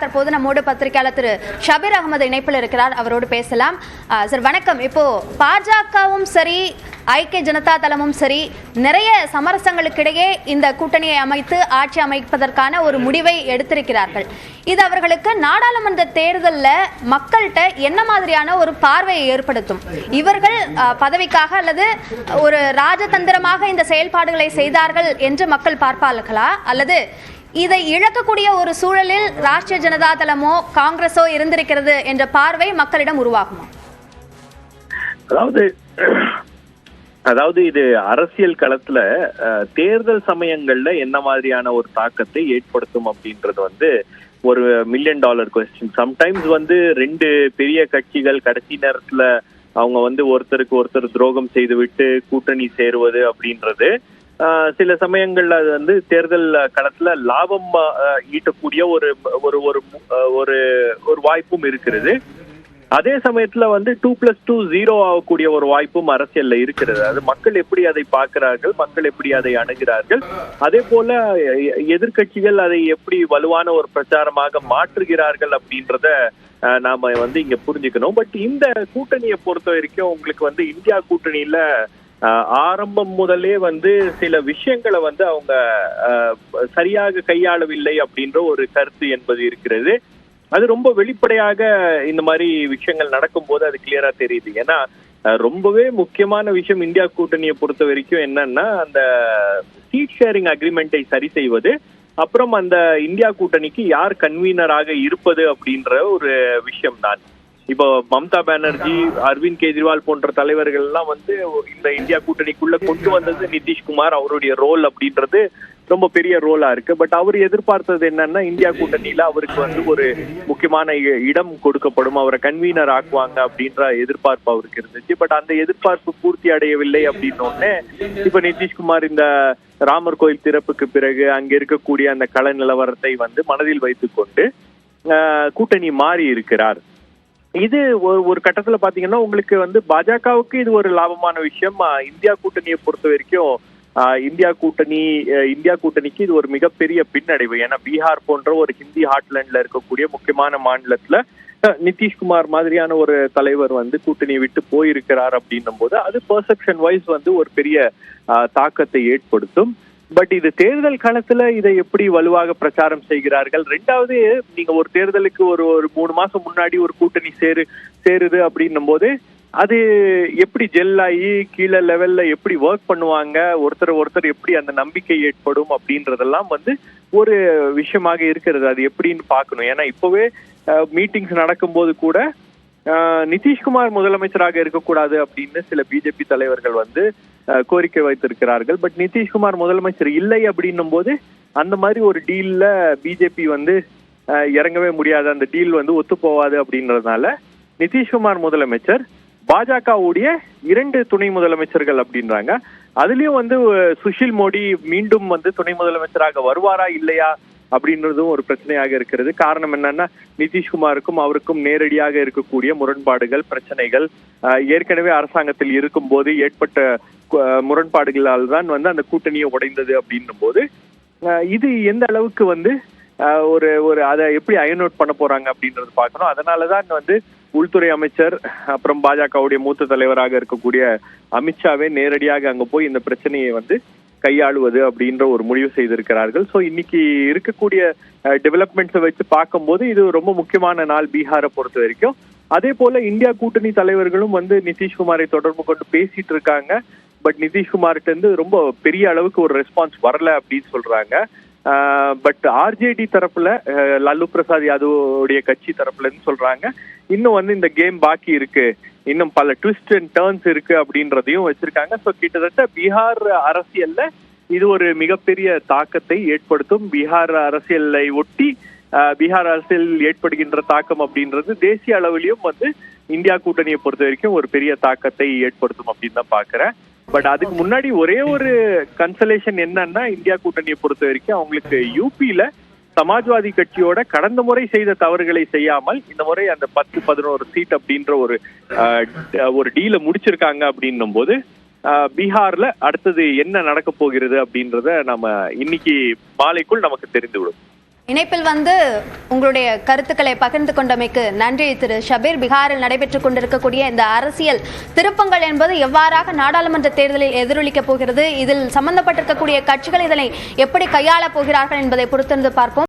தற்போது நம்மோடு பத்திரிகையாளர் திரு ஷபீர் அகமது இணைப்பில் இருக்கிறார். அவரோடு பேசலாம். சார் வணக்கம். இப்போ பாஜகவும் சரி ஐக்கிய ஜனதா தளமும் சரி நிறைய சமரசங்களுக்கிடையே இந்த கூட்டணியை அமைத்து ஆட்சி அமைப்பதற்கான ஒரு முடிவை எடுத்திருக்கிறார்கள். இது அவர்களுக்கு நாடாளுமன்ற தேர்தலில் மக்கள்கிட்ட என்ன மாதிரியான ஒரு பார்வையை ஏற்படுத்தும்? இவர்கள் பதவிக்காக அல்லது ஒரு ராஜதந்திரமாக இந்த செயல்பாடுகளை செய்தார்கள் என்று மக்கள் பார்ப்பார்களா, அல்லது இதை இழக்கக்கூடிய ஒரு சூழலில் ராஷ்டிரிய ஜனதா தளமோ காங்கிரஸோ இருந்திருக்கிறது என்ற பார்வை மக்களிடம் உருவாகுமா? அதாவது இது அரசியல் களத்துல தேர்தல் சமயங்கள்ல என்ன மாதிரியான ஒரு தாக்கத்தை ஏற்படுத்தும் அப்படின்றது ஒரு $1 மில்லியன் கொஸ்டின். சம்டைம்ஸ் ரெண்டு பெரிய கட்சிகள் கடைசி நேரத்துல அவங்க ஒருத்தருக்கு ஒருத்தர் துரோகம் செய்து விட்டு கூட்டணி சேருவது அப்படின்றது சில சமயங்கள்ல அது தேர்தல் களத்துல லாபம் ஈட்டக்கூடிய ஒரு ஒரு ஒரு ஒரு வாய்ப்பும் இருக்கிறது. அதே சமயத்துல 2+2 0 ஆகக்கூடிய ஒரு வாய்ப்பும் அரசியல்ல இருக்கிறது. அது மக்கள் எப்படி அதை பார்க்கிறார்கள், மக்கள் எப்படி அதை அணுகிறார்கள், அதே போல எதிர்கட்சிகள் அதை எப்படி வலுவான ஒரு பிரச்சாரமாக மாற்றுகிறார்கள் அப்படின்றத நாம இங்க புரிஞ்சுக்கணும். பட் இந்த கூட்டணியை பொறுத்த வரைக்கும் உங்களுக்கு இந்தியா கூட்டணியில ஆரம்பம் முதலே சில விஷயங்களை அவங்க சரியாக கையாளவில்லை அப்படின்ற ஒரு கருத்து என்பது இருக்கிறது. அது ரொம்ப வெளிப்படையாக இந்த மாதிரி விஷயங்கள் நடக்கும் போது அது கிளியரா தெரியுது. ஏன்னா ரொம்பவே முக்கியமான விஷயம் இந்தியா கூட்டணியை பொறுத்த வரைக்கும் என்னன்னா அந்த சீட் ஷேரிங் அக்ரிமெண்டை சரி செய்வது, அப்புறம் அந்த இந்தியா கூட்டணிக்கு யார் கன்வீனராக இருப்பது அப்படின்ற ஒரு விஷயம் தான். இப்போ மம்தா பானர்ஜி, அரவிந்த் கெஜ்ரிவால் போன்ற தலைவர்கள் எல்லாம் இந்த இந்தியா கூட்டணிக்குள்ள கொண்டு வந்தது நிதிஷ்குமார், அவருடைய ரோல் அப்படின்றது ரொம்ப பெரிய ரோலா இருக்கு. பட் அவர் எதிர்பார்த்தது என்னன்னா இந்தியா கூட்டணியில அவருக்கு ஒரு முக்கியமான இடம் கொடுக்கப்படும், அவரை கன்வீனர் ஆக்குவாங்க அப்படின்ற எதிர்பார்ப்பு அவருக்கு இருந்துச்சு. பட் அந்த எதிர்பார்ப்பு பூர்த்தி அடையவில்லை அப்படின்னு இப்ப நிதிஷ்குமார் இந்த ராமர் கோயில் திறப்புக்கு பிறகு அங்க இருக்கக்கூடிய அந்த கள நிலவரத்தை மனதில் வைத்துக் கொண்டு கூட்டணி மாறி இருக்கிறார். இது ஒரு கட்டத்துல பாத்தீங்கன்னா உங்களுக்கு பாஜகவுக்கு இது ஒரு லாபமான விஷயம். இந்தியா கூட்டணியை பொறுத்த வரைக்கும் இந்தியா கூட்டணிக்கு இது ஒரு மிகப்பெரிய பின்னடைவு. ஏன்னா பீகார் போன்ற ஒரு ஹிந்தி ஹார்ட்லேண்ட்ல இருக்கக்கூடிய முக்கியமான மாநிலத்துல நிதிஷ்குமார் மாதிரியான ஒரு தலைவர் கூட்டணியை விட்டு போயிருக்கிறார் அப்படின்னும் போது அது பெர்செப்ஷன் வைஸ் ஒரு பெரிய தாக்கத்தை ஏற்படுத்தும். பட் இது தேர்தல் களத்துல இதை எப்படி வலுவாக பிரச்சாரம் செய்கிறார்கள்? ரெண்டாவது, நீங்க ஒரு தேர்தலுக்கு ஒரு 3 மாசம் முன்னாடி ஒரு கூட்டணி சேருது அப்படின்னும் போது அது எப்படி ஜெல் ஆகி கீழே லெவல்ல எப்படி ஒர்க் பண்ணுவாங்க, ஒருத்தர் எப்படி அந்த நம்பிக்கை ஏற்படும் அப்படின்றதெல்லாம் ஒரு விஷயமாக இருக்கிறது. அது எப்படின்னு பார்க்கணும். ஏன்னா இப்பவே மீட்டிங்ஸ் நடக்கும்போது கூட நிதிஷ்குமார் முதலமைச்சராக இருக்கக்கூடாது அப்படின்னு சில பிஜேபி தலைவர்கள் கோரிக்கை வைத்திருக்கிறார்கள். பட் நிதிஷ்குமார் முதலமைச்சர் இல்லை அப்படின்னும் போது அந்த மாதிரி ஒரு டீல்ல பிஜேபி இறங்கவே முடியாது, அந்த டீல் ஒத்து போவாது அப்படின்றதுனால நிதிஷ்குமார் முதலமைச்சர், பாஜகவுடைய 2 துணை முதலமைச்சர்கள் அப்படின்றாங்க. அதுலயும் சுஷில் மோடி மீண்டும் துணை முதலமைச்சராக வருவாரா இல்லையா அப்படின்றதும் ஒரு பிரச்சனையாக இருக்கிறது. காரணம் என்னன்னா நிதிஷ்குமாருக்கும் அவருக்கும் நேரடியாக இருக்கக்கூடிய முரண்பாடுகள், பிரச்சனைகள், ஏற்கனவே அரசாங்கத்தில் இருக்கும் போது ஏற்பட்ட முரண்பாடுகளால் தான் அந்த கூட்டணியை உடைந்தது அப்படின்னும் போது இது எந்த அளவுக்கு ஒரு அதை எப்படி அயர்ன் அவுட் பண்ண போறாங்க அப்படின்றது பார்க்கணும். அதனாலதான் உள்துறை அமைச்சர் அப்புறம் பாஜகவுடைய மூத்த தலைவராக இருக்கக்கூடிய அமித்ஷாவே நேரடியாக அங்க போய் இந்த பிரச்சனையை கையாளுவது அப்படின்ற ஒரு முடிவு செய்திருக்கிறார்கள். ஸோ இன்னைக்கு இருக்கக்கூடிய டெவலப்மெண்ட்ஸை வச்சு பார்க்கும்போது இது ரொம்ப முக்கியமான நாள் பீகாரை பொறுத்த வரைக்கும். அதே போல இந்தியா கூட்டணி தலைவர்களும் நிதிஷ்குமாரை தொடர்பு கொண்டு பேசிட்டு இருக்காங்க. பட் நிதிஷ்குமார்கிட்ட இருந்து ரொம்ப பெரிய அளவுக்கு ஒரு ரெஸ்பான்ஸ் வரல அப்படின்னு சொல்றாங்க. பட் ஆர்ஜேடி தரப்புல லாலு பிரசாத் யாதவுடைய கட்சி தரப்புல இருந்து சொல்றாங்க இன்னும் இந்த கேம் பாக்கி இருக்கு, இன்னும் பல ட்விஸ்ட் அண்ட் டர்ன்ஸ் இருக்கு அப்படின்றதையும் வச்சிருக்காங்க. ஸோ கிட்டத்தட்ட பீகார் அரசியல்ல இது ஒரு மிகப்பெரிய தாக்கத்தை ஏற்படுத்தும். பீகார் அரசியலை ஒட்டி பீகார் அரசியல் ஏற்படுகின்ற தாக்கம் அப்படின்றது தேசிய அளவிலையும் இந்தியா கூட்டணியை பொறுத்த வரைக்கும் ஒரு பெரிய தாக்கத்தை ஏற்படுத்தும் அப்படின்னு தான் பாக்குறேன். பட் அதுக்கு முன்னாடி ஒரே ஒரு கன்சலேஷன் என்னன்னா இந்தியா கூட்டணியை பொறுத்த வரைக்கும் அவங்களுக்கு யூபியில சமாஜ்வாதி கட்சியோட கடந்த முறை செய்த தவறுகளை செய்யாமல் இந்த முறை அந்த 10-11 சீட் அப்படின்ற ஒரு டீலை முடிச்சிருக்காங்க அப்படின்னும் போது பீகார்ல அடுத்தது என்ன நடக்க போகிறது அப்படின்றத நம்ம இன்னைக்கு மாலைக்குள் நமக்கு தெரிந்துவிடும். இணைப்பில் வந்து உங்களுடைய கருத்துக்களை பகிர்ந்து கொண்டமைக்கு நன்றி திரு ஷபீர். பீகாரில் நடைபெற்றுக் கொண்டிருக்கக்கூடிய இந்த அரசியல் திருப்பங்கள் என்பது எவ்வாறாக நாடாளுமன்ற தேர்தலில் எதிரொலிக்கப் போகிறது, இதில் சம்பந்தப்பட்டிருக்கக்கூடிய கட்சிகள் இதனை எப்படி கையாளப் போகிறார்கள் என்பதை பொறுத்திருந்து பார்ப்போம்.